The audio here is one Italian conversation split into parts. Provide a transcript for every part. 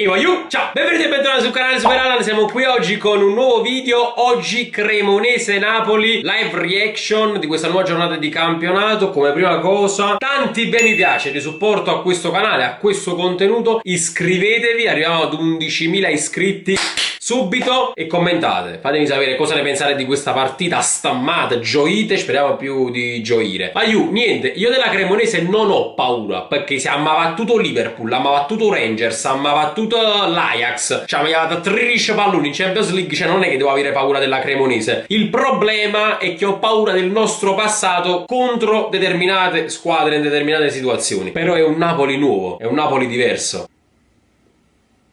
Ciao, benvenuti e bentornati sul canale Super Alan. Siamo qui oggi con un nuovo video. Oggi Cremonese-Napoli, live reaction di questa nuova giornata di campionato. Come prima cosa, tanti bei mi piace di supporto a questo canale, a questo contenuto. Iscrivetevi, arriviamo ad 11.000 iscritti subito e commentate, fatemi sapere cosa ne pensate di questa partita stammata, gioite, speriamo più di gioire. Niente, io della Cremonese non ho paura, perché si ha battuto Liverpool, ha battuto Rangers, ha battuto l'Ajax, cioè mi ha dato 13 palloni in Champions League, cioè non è che devo avere paura della Cremonese. Il problema è che ho paura del nostro passato contro determinate squadre in determinate situazioni. Però è un Napoli nuovo, è un Napoli diverso.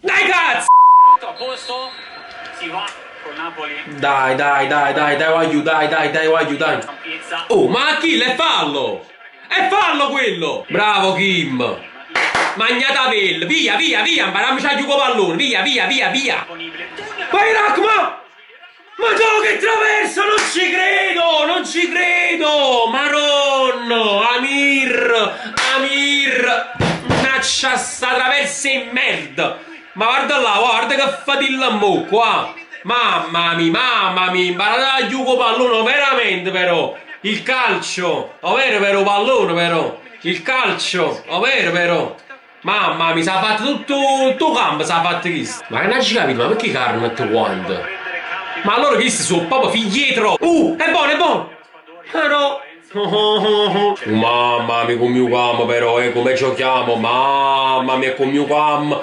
Dai cazzo! A posto, si va con Napoli. Dai, voglio aiutare. Oh, ma Achille, è fallo! È fallo quello! Bravo Kim! Magnatavell, via, imparammici a giocare pallone, via! Vai Rachma! Ma no, che traversa, non ci credo! Maronno, Amir! Naccia sta traversa in merda! Ma guarda là, guarda che fatilla mo qua! Mamma mia, imparate a giocare pallone, veramente però! Il calcio, vero pallone però! Il calcio, vero però! Mamma mia, si è fatto tutto campo, si è fatto questo! Ma che non ci capito, ma perché Carnet quanto? Ma allora questi sono proprio figlietro! È buono! Ah no! Mamma mia con mio cam però, come giochiamo, mamma mia con mio cam,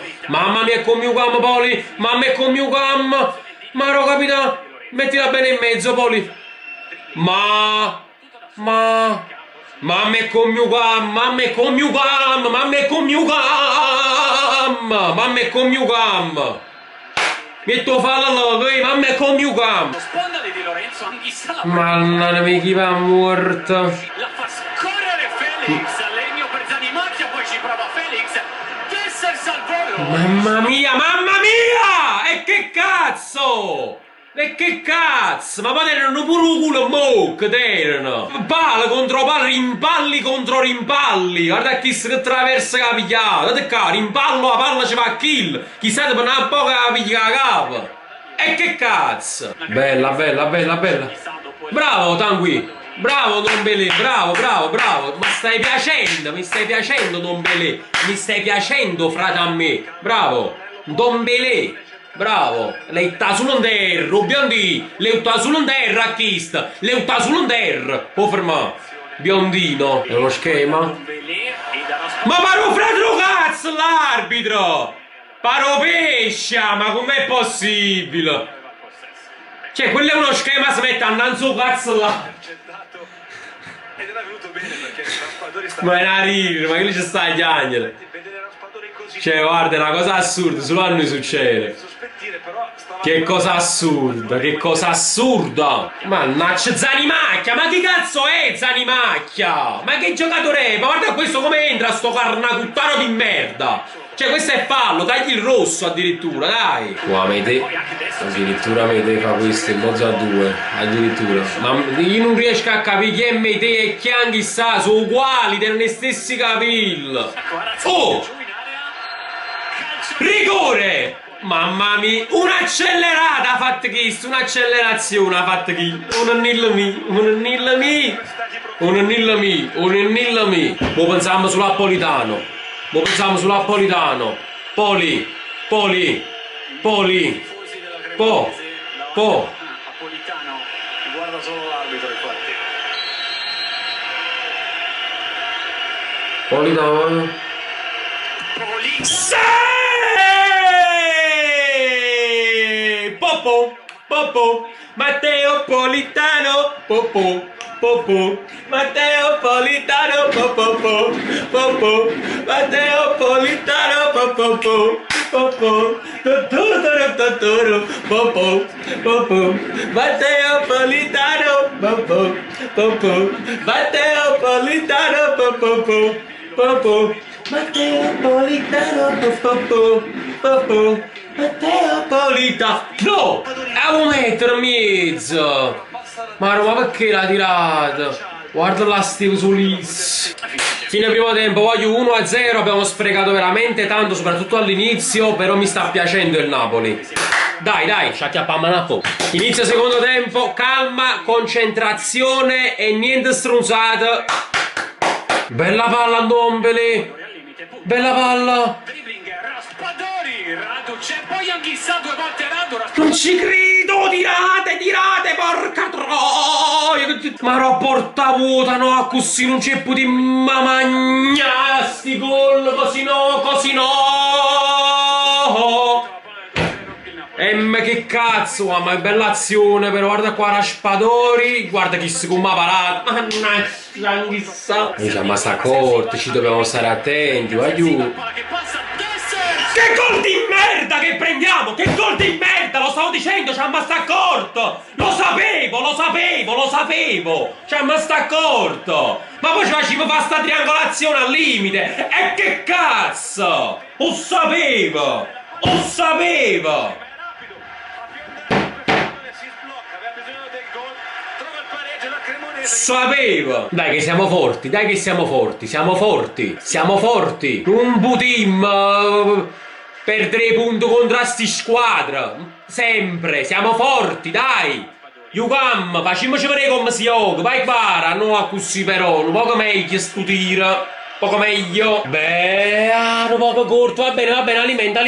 Poli, mamma mia con mio cam, ma no capita, mettila bene in mezzo Poli, mamma mia con mio cam, metto fallo, mamma mia con mio cam. Sponda di Lorenzo, anch'essa. Mamma mia, chi va morto? La fa scorrere Felix, legno per Zanimacchia, poi ci prova Felix. Dessers al volo. Mamma mia! E che cazzo? Ma poi erano pure un culo mock, erano! Palla contro palla, rimpalli contro rimpalli! Guarda chi che traversa la pigliata! Guarda qua, rimpallo, la palla ci va a kill! Chissà per una poca la piglia la capa! E che cazzo! Bella! Bravo Tanguy! Bravo Ndombele, bravo! Mi stai piacendo Ndombele! Mi stai piacendo frate a me! Bravo! Ndombele! Bravo! Lei sta sull'onder, biondi! Lei sta sull'onder a chist! Lei sta sull'onder! Può fermare! Biondino! È uno schema? Ma paro fratello cazzo l'arbitro! Paro pescia! Ma com'è possibile? Cioè, quello è uno schema, si mette a nanzo cazzo là! Ed era venuto bene perché il raspadore sta... Ma è una ride, ma che lì ci sta gli angeli? Vedere il raspadore così... Cioè, guarda, è una cosa assurda, solo a noi succede. Sospettire, però stava... Che cosa assurda! Mannaggia, Zanimacchia! Ma che cazzo è Zanimacchia? Ma che giocatore è? Ma guarda questo come entra, sto carnacuttaro di merda! Cioè, questo è fallo, dagli il rosso addirittura, dai! Addirittura Mete fa questo in mezzo a due, addirittura. Ma io non riesco a capire chi è Mete e chi anche sta, sono uguali, dei stessi capelli! Oh! Rigore! Mamma mia, un'accelerata ha fatto questo, un'accelerazione ha fatto chi? Un nilla mi. Mo pensiamo sull'Apolitano. Poli. Apolitano, guarda solo l'arbitro infatti. Politano. Popo, Matteo Politano, Matteo Politano, Matteo Politano, Matteo Politano, Matteo Politano! No! A un metro e mezzo! Ma perché l'ha tirato? Guarda là sti Usulis. Fine primo tempo, voglio 1-0, abbiamo sprecato veramente tanto, soprattutto all'inizio, però mi sta piacendo il Napoli. Dai, ci acchiappiamo un po'. Inizio secondo tempo, calma, concentrazione e niente strunzate. Bella palla Ndombele. Bella palla. Non ci credo, tirate, porca troia. Ma ero porta vuota, no, così non c'è più di mamagna, sti gol, così no. Che cazzo, ma è bella azione, però guarda qua Raspadori, guarda chi si come ha parato. Mannaggia, chissà. Ma sta corte, ci dobbiamo stare attenti, aiuto. Che gol di merda che prendiamo! Che gol di merda! Lo stavo dicendo, c'ha ma sta corto! Lo sapevo! C'ha ma sta corto! Ma poi ci facciamo fare sta triangolazione al limite! E che cazzo! Lo sapevo! Sapevo! Dai che siamo forti! Un butim per 3 punti contro sti squadra! Sempre! Siamo forti, dai! Yugam, facciamoci vedere come si gioca, vai bara, no a così però, un poco meglio sto tiro, poco meglio. Beh, un poco corto, va bene, alimenta.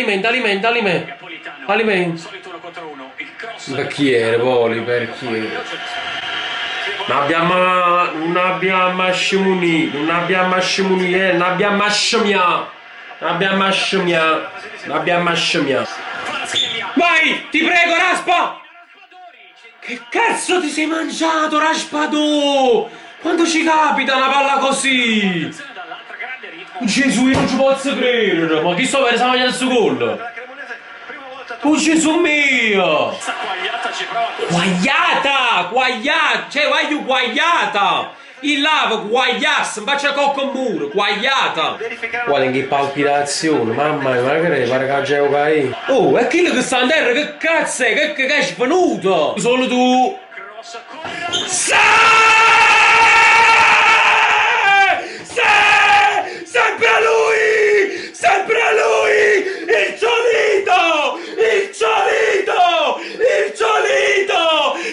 Per chi era, Poli, per chi era? Non abbiamo asciumia. Vai, ti prego, Raspa! Che cazzo ti sei mangiato, Raspadù? Quando ci capita una palla così? Gesù, io non ci posso credere, ma chi sto per mangiare il suo gol? Oh Gesù mio! Guagliata! Cioè, voglio guagliata! Il lavo, guagliass, non faccia cocco un muro, guagliata! Guarda che palpitazione, mamma mia, ma che pare che gioca lì? Oh, è quello che sta a terra, che cazzo è? Che è svenuto? Solo tu! Sempre a lui! Il ciolito!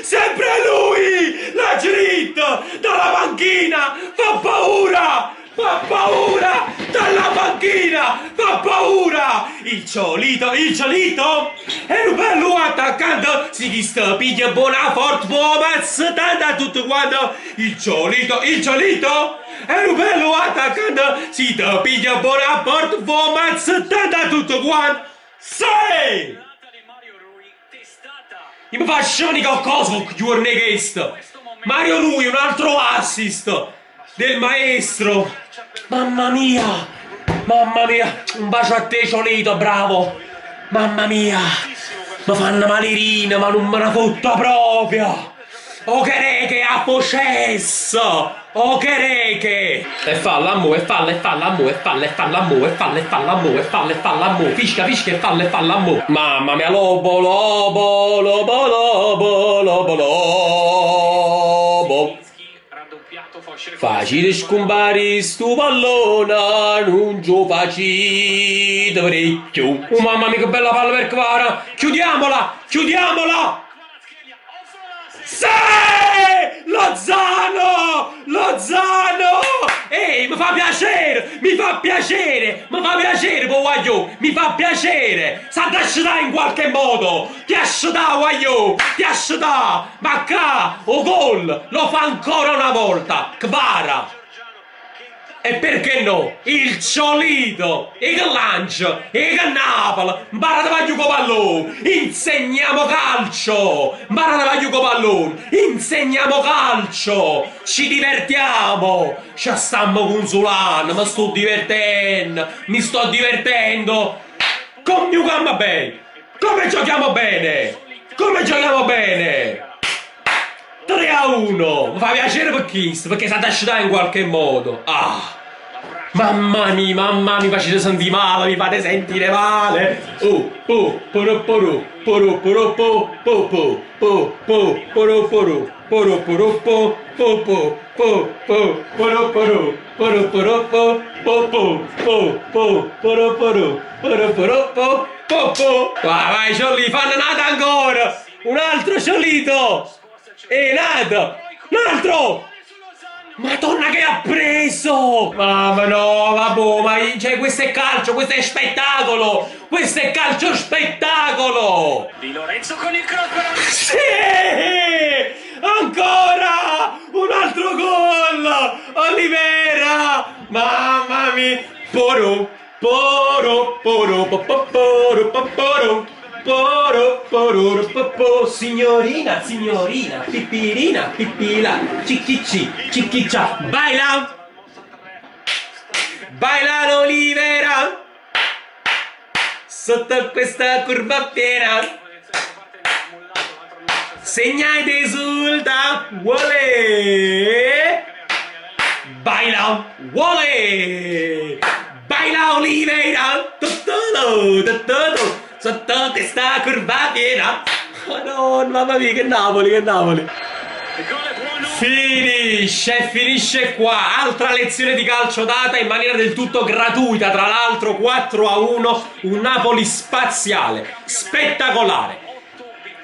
Sempre a lui! La dritta dalla panchina! Fa paura! Dalla panchina! Fa paura! Il ciolito! È un bello attaccante! Si chi sta piglia buona forte Pomaz! Tanta tutto quanto! Il ciolito! È un bello attaccante! Si ti piglia buona forte Pomaz! Tanta tutto quanto! Sei! Io mi faccio di qualcosa con giorni questo! Mario Rui, un altro assist del maestro! Mamma mia! Un bacio a te, ciolito, bravo! Mamma mia! Mi fanno malerina, ma non me la fotta proprio! Oh che ha poscesso! Oh che reche! E falla ammo, Fisca e falla ammo! Mamma mia, lobo! Facile scompari sto pallone, non ci facite parecchio. Oh mamma mia che bella palla per Kvara! Chiudiamola! Sì! Lozano! Ehi, mi fa piacere, voglio, mi fa piacere! Sa t'asciutà in qualche modo! Ti asciutà, voglio! Ma qua, o gol, lo fa ancora una volta! Kvara! E perché no? Il ciolito! E che lancio! E che Napoli! Imparate a giocare pallone! Insegniamo calcio! Ci divertiamo! Ci stiamo consolando! Mi sto divertendo! Come giochiamo bene! Come giochiamo bene! 3-1! Mi fa piacere per chi? Perché si è asciugato in qualche modo! Mamma mia, mi facete sentire male, mi fate sentire male. Poro poro, poro poro po, po po, po po, poro poro, poro poro po, po po, po po, poro poro, poro poro po, po po, po po, poro poro, poro poro po, po po. Vai, Ciolli, fanno nata ancora. Un altro Ciolito. È nato. Un altro. Madonna che ha preso! Mamma no, vabbè, ma cioè, questo è calcio, questo è spettacolo! Questo è calcio spettacolo! Di Lorenzo con il cross però. Sì! Ancora! Un altro gol! Olivera! Mamma mia! Poro, poro, poro, poro, poro, poro. Poro, poro, popo, signorina, signorina, pipirina, pipila, cicchici, cicchiccia, baila! Baila l'Olivera! Sotto questa curva piena! Segna ed esulta! Vuole! Baila! Vuole! Baila Olivera! Tutto, tutto! Sotto questa curva piena. Madonna, mamma mia, che Napoli, che Napoli. Il gol è buono. Finisce qua. Altra lezione di calcio data in maniera del tutto gratuita. Tra l'altro 4-1. Un Napoli spaziale, spettacolare,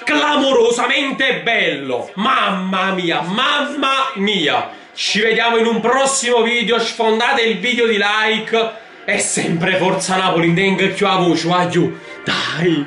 clamorosamente bello. Mamma mia, mamma mia. Ci vediamo in un prossimo video. Sfondate il video di like. E sempre forza Napoli, tenga più a voce, va giù. Dai!